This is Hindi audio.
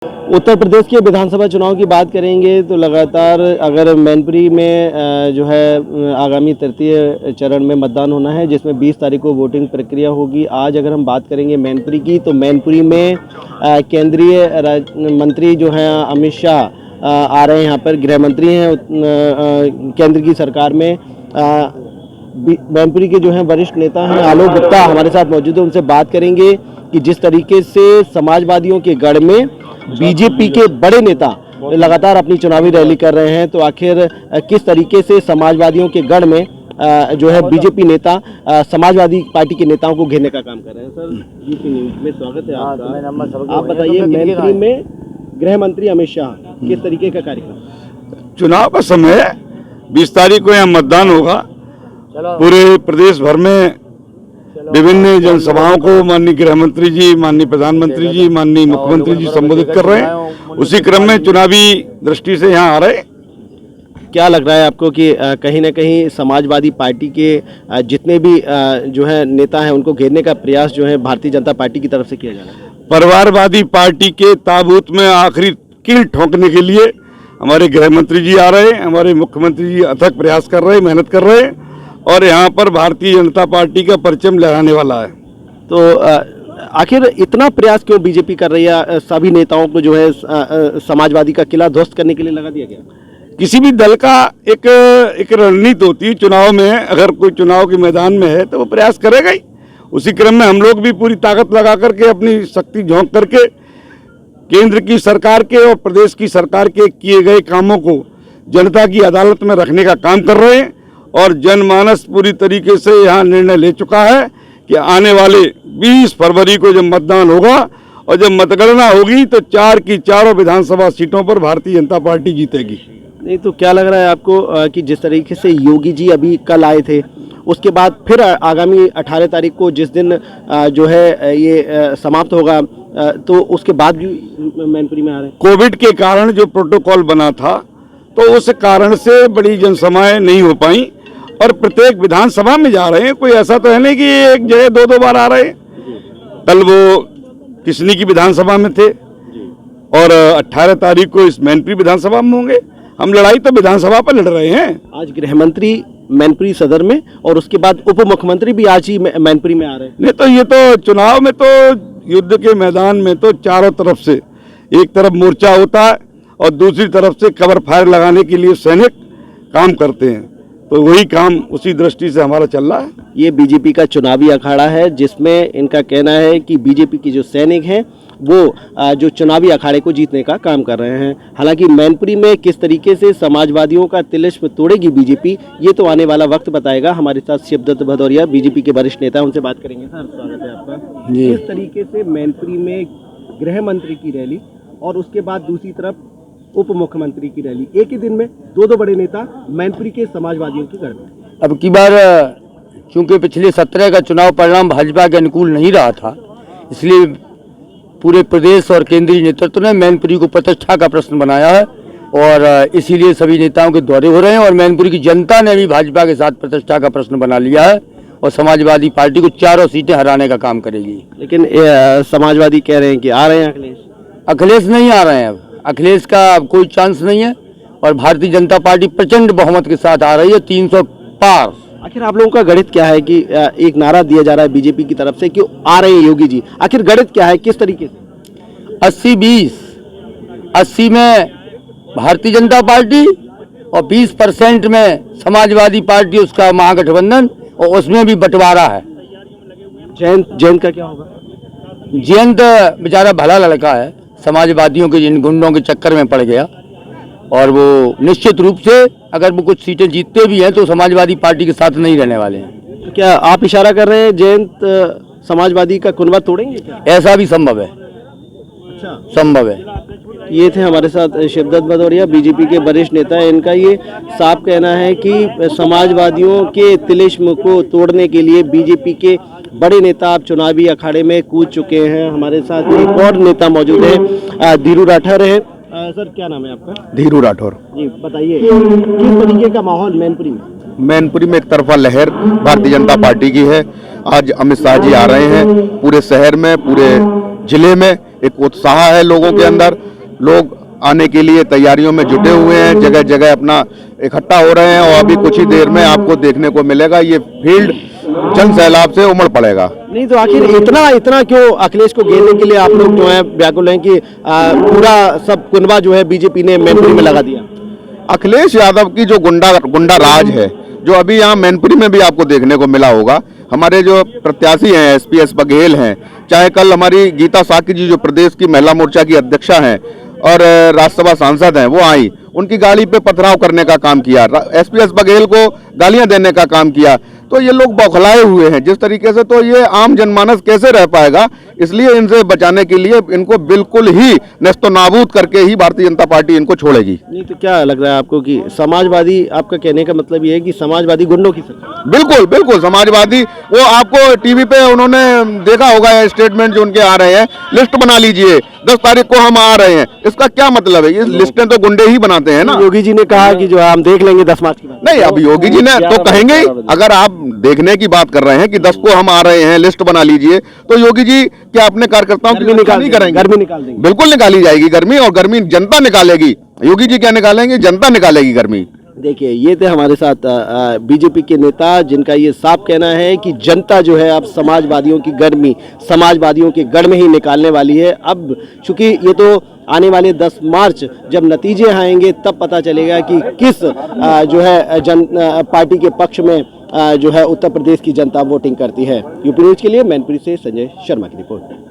उत्तर प्रदेश के विधानसभा चुनाव की बात करेंगे तो लगातार अगर मैनपुरी में जो है आगामी तृतीय चरण में मतदान होना है, जिसमें 20 तारीख को वोटिंग प्रक्रिया होगी। आज अगर हम बात करेंगे मैनपुरी की, तो मैनपुरी में केंद्रीय मंत्री जो हैं अमित शाह आ रहे हैं। यहाँ पर गृह मंत्री हैं केंद्र की सरकार में। मैनपुरी के जो हैं वरिष्ठ नेता हैं आलोक गुप्ता हमारे साथ मौजूद है। उनसे बात करेंगे कि जिस तरीके से समाजवादियों के गढ़ में बीजेपी के बड़े नेता लगातार अपनी चुनावी रैली कर रहे हैं, तो आखिर किस तरीके से समाजवादियों के गढ़ में जो है बीजेपी नेता समाजवादी पार्टी के नेताओं को घेरने का काम कर रहे हैं। सर जीपी न्यूज में स्वागत है आपका। आप बताइए, मैनपुरी में गृह मंत्री अमित शाह किस तरीके का कार्यक्रम? चुनाव का समय 20 तारीख को यहाँ मतदान होगा। पूरे प्रदेश भर में विभिन्न जनसभाओं को माननीय गृह मंत्री जी, माननीय प्रधानमंत्री जी, माननीय मुख्यमंत्री जी संबोधित कर रहे हैं। उसी क्रम में चुनावी दृष्टि से यहाँ आ रहे हैं। क्या लग रहा है आपको कि कहीं ना कहीं समाजवादी पार्टी के जितने भी जो है नेता हैं उनको घेरने का प्रयास जो है भारतीय जनता पार्टी की तरफ से किया जा रहा है? परिवारवादी पार्टी के ताबूत में आखिरी कील ठोकने के लिए हमारे गृह मंत्री जी आ रहे हैं, हमारे मुख्यमंत्री जी अथक प्रयास कर रहे हैं, मेहनत कर रहे हैं और यहाँ पर भारतीय जनता पार्टी का परचम लहराने वाला है। तो आखिर इतना प्रयास क्यों बीजेपी कर रही है? सभी नेताओं को जो है समाजवादी का किला ध्वस्त करने के लिए लगा दिया गया। किसी भी दल का एक रणनीति होती है। चुनाव में अगर कोई चुनाव के मैदान में है तो वो प्रयास करेगा ही। उसी क्रम में हम लोग भी पूरी ताकत लगा करके, अपनी शक्ति झोंक करके केंद्र की सरकार के और प्रदेश की सरकार के किए गए कामों को जनता की अदालत में रखने का काम कर रहे हैं। और जनमानस पूरी तरीके से यहाँ निर्णय ले चुका है कि आने वाले 20 फरवरी को जब मतदान होगा और जब मतगणना होगी तो 4 की चारों विधानसभा सीटों पर भारतीय जनता पार्टी जीतेगी। नहीं तो क्या लग रहा है आपको कि जिस तरीके से योगी जी अभी कल आए थे, उसके बाद फिर आगामी 18 तारीख को जिस दिन जो है ये समाप्त होगा, तो उसके बाद भी मैनपुरी में आ रहे हैं? कोविड के कारण जो प्रोटोकॉल बना था तो उस कारण से बड़ी जनसभाएं नहीं हो पाई और प्रत्येक विधानसभा में जा रहे हैं। कोई ऐसा तो है नहीं कि एक जगह दो बार आ रहे हैं। कल वो किसनी की विधानसभा में थे और 18 तारीख को इस मैनपुरी विधानसभा में होंगे। हम लड़ाई तो विधानसभा पर लड़ रहे हैं। आज गृह मंत्री मैनपुरी सदर में और उसके बाद उप मुख्यमंत्री भी आज ही मैनपुरी में आ रहे हैं। नहीं तो ये तो चुनाव में तो युद्ध के मैदान में तो चारों तरफ से एक तरफ मोर्चा होता है और दूसरी तरफ से कवर फायर लगाने के लिए सैनिक काम करते हैं, तो वही काम उसी दृष्टि से हमारा चल रहा है। ये बीजेपी का चुनावी अखाड़ा है जिसमें इनका कहना है कि बीजेपी के जो सैनिक हैं वो जो चुनावी अखाड़े को जीतने का काम कर रहे हैं। हालांकि मैनपुरी में किस तरीके से समाजवादियों का तिलिस्म तोड़ेगी बीजेपी, ये तो आने वाला वक्त बताएगा। हमारे साथ शिवदत्त भदौरिया बीजेपी के वरिष्ठ नेता, उनसे बात करेंगे। सर स्वागत है आपका। किस तरीके से मैनपुरी में गृह मंत्री की रैली और उसके बाद दूसरी तरफ उप मुख्यमंत्री की रैली, एक ही दिन में दो बड़े नेता मैनपुरी के समाजवादियों के घर में? अब की बार चूंकि पिछले 17 का चुनाव परिणाम भाजपा के अनुकूल नहीं रहा था, इसलिए पूरे प्रदेश और केंद्रीय नेतृत्व ने मैनपुरी को प्रतिष्ठा का प्रश्न बनाया है और इसीलिए सभी नेताओं के दौरे हो रहे हैं। और मैनपुरी की जनता ने भी भाजपा के साथ प्रतिष्ठा का प्रश्न बना लिया है और समाजवादी पार्टी को 4 सीटें हराने का काम करेगी। लेकिन समाजवादी कह रहे हैं कि आ रहे हैं अखिलेश नहीं आ रहे हैं। अब अखिलेश का अब कोई चांस नहीं है और भारतीय जनता पार्टी प्रचंड बहुमत के साथ आ रही है, 300 पार। आखिर आप लोगों का गणित क्या है कि एक नारा दिया जा रहा है बीजेपी की तरफ से कि आ रहे हैं योगी जी, आखिर गणित क्या है, किस तरीके से? 80-20, 80 में भारतीय जनता पार्टी और 20% में समाजवादी पार्टी, उसका महागठबंधन, और उसमें भी बंटवारा है। जयंत का क्या होगा? जयंत बेचारा भला लड़का है, समाजवादियों के इन गुंडों के चक्कर में पड़ गया और वो निश्चित रूप से अगर वो कुछ सीटें जीतते भी हैं तो समाजवादी पार्टी के साथ नहीं रहने वाले हैं। तो क्या आप इशारा कर रहे हैं जयंत समाजवादी का कुनबा तोड़ेंगे क्या? ऐसा भी संभव है। अच्छा, संभव है। ये थे हमारे साथ शिवदत्त भदौरिया बीजेपी के वरिष्ठ नेता है। इनका ये साफ कहना है कि समाजवादियों के तिलिस्म को तोड़ने के लिए बीजेपी के बड़े नेता अब चुनावी अखाड़े में कूद चुके हैं। हमारे साथ एक और नेता मौजूद है, धीरू राठौर है। सर क्या नाम है आपका? धीरू राठौर जी, बताइए किस तरीके का माहौल मैनपुरी में? मैनपुरी में एक तरफा लहर भारतीय जनता पार्टी की है। आज अमित शाह जी आ रहे हैं। पूरे शहर में, पूरे जिले में एक उत्साह है लोगों के अंदर। लोग आने के लिए तैयारियों में जुटे हुए हैं, जगह जगह अपना इकट्ठा हो रहे हैं और अभी कुछ ही देर में आपको देखने को मिलेगा ये फील्ड जन सैलाब से उमड़ पड़ेगा। नहीं तो आखिर इतना क्यों अखिलेश को घेरने के लिए आप लोग जो है व्याकुल हैं कि पूरा सब कुनबा जो है बीजेपी ने मैनपुरी में लगा दिया? अखिलेश यादव की जो गुंडा राज है, जो अभी यहाँ मैनपुरी में भी आपको देखने को मिला होगा। हमारे जो प्रत्याशी हैं एसपीएस बघेल हैं, चाहे कल हमारी गीता साकी जी जो प्रदेश की महिला मोर्चा की अध्यक्षा हैं और राज्यसभा सांसद हैं, वो आई, उनकी गाड़ी पे पथराव करने का काम किया, एसपीएस बघेल को गालियां देने का काम किया। तो ये लोग बौखलाए हुए हैं जिस तरीके से, तो ये आम जनमानस कैसे रह पाएगा। इसलिए इनसे बचाने के लिए इनको बिल्कुल ही नेस्तनाबूद करके ही भारतीय जनता पार्टी इनको छोड़ेगी। नहीं तो क्या लग रहा है आपको कि समाजवादी, आपका कहने का मतलब ये है कि समाजवादी गुंडों की सरकार? बिल्कुल बिल्कुल समाजवादी, वो आपको टीवी पे उन्होंने देखा होगा स्टेटमेंट जो उनके आ रहे हैं, लिस्ट बना लीजिए 10 तारीख को हम आ रहे हैं। इसका क्या मतलब है? ये लिस्टें तो गुंडे ही बनाते हैं ना। योगी जी ने कहा कि जो है हम देख लेंगे 10 मार्च की बात। नहीं, अब योगी जी ने तो कहेंगे ही। अगर आप देखने की बात कर रहे हैं कि 10 को हम आ रहे हैं, लिस्ट बना लीजिए, तो योगी जी क्या अपने कार्यकर्ताओं की नहीं करेंगे? गर्मी निकाल देंगे। बिल्कुल निकाली जाएगी गर्मी, और गर्मी जनता निकालेगी। योगी जी क्या निकालेंगे? जनता निकालेगी गर्मी। देखिए, ये थे हमारे साथ बीजेपी के नेता, जिनका ये साफ कहना है कि जनता जो है अब समाजवादियों की गर्मी समाजवादियों के गढ़ में ही निकालने वाली है। अब चूंकि ये तो आने वाले 10 मार्च जब नतीजे आएंगे तब पता चलेगा कि किस जो है पार्टी के पक्ष में जो है उत्तर प्रदेश की जनता वोटिंग करती है। यूपी न्यूज के लिए मैनपुरी से संजय शर्मा की रिपोर्ट।